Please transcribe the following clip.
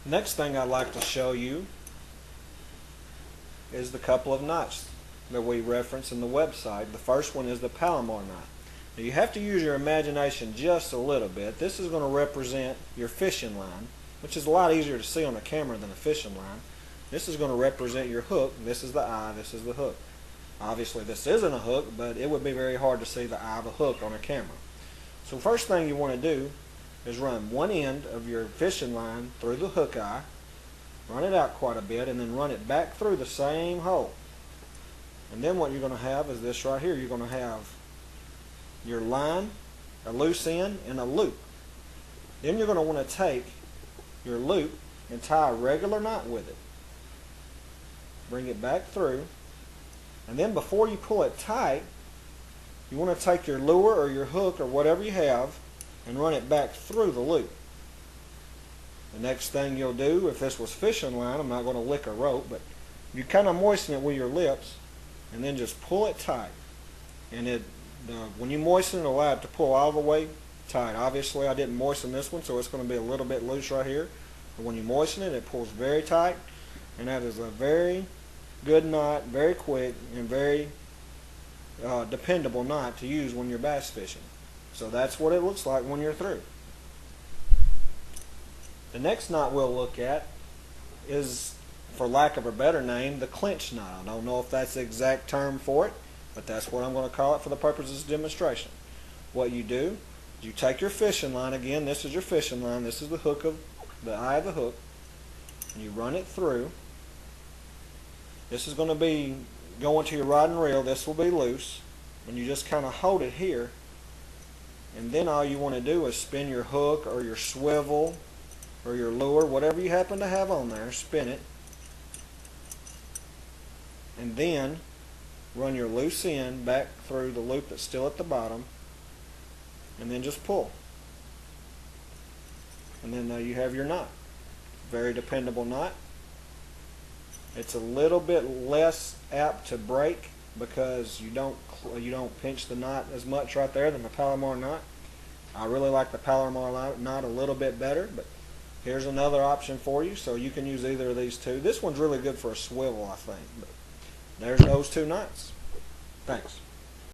Next thing I'd like to show you is the couple of knots that we reference in the website. The first one is the Palomar knot. Now you have to use your imagination just a little bit. This is going to represent your fishing line, which is a lot easier to see on a camera than a fishing line. This is going to represent your hook. This is the eye, this is the hook. Obviously this isn't a hook, but it would be very hard to see the eye of a hook on a camera. So first thing you want to do is run one end of your fishing line through the hook eye, run it out quite a bit, and then run it back through the same hole. And then what you're going to have is this right here. You're going to have your line, a loose end, and a loop. Then you're going to want to take your loop and tie a regular knot with it. Bring it back through, and then before you pull it tight, you want to take your lure or your hook or whatever you have and run it back through the loop. The next thing you'll do, if this was fishing line, I'm not going to lick a rope, but you kind of moisten it with your lips and then just pull it tight. And when you moisten it, allow it to pull all the way tight. Obviously I didn't moisten this one, so it's going to be a little bit loose right here. But when you moisten it, it pulls very tight, and that is a very good knot, very quick, and very dependable knot to use when you're bass fishing. So that's what it looks like when you're through. The next knot we'll look at is, for lack of a better name, the clinch knot. I don't know if that's the exact term for it, but that's what I'm going to call it for the purposes of demonstration. What you do is you take your fishing line, again this is your fishing line, this is the hook of the eye of the hook, and you run it through. This is going to be going to your rod and reel. This will be loose, and you just kind of hold it here, and then all you want to do is spin your hook or your swivel or your lure, whatever you happen to have on there, spin it, and then run your loose end back through the loop that's still at the bottom, and then just pull, and then you have your knot. Very dependable knot. It's a little bit less apt to break because you don't pinch the knot as much right there than the Palomar knot. I really like the Palomar knot a little bit better, but here's another option for you, so you can use either of these two. This one's really good for a swivel, I think. But there's those two knots. Thanks.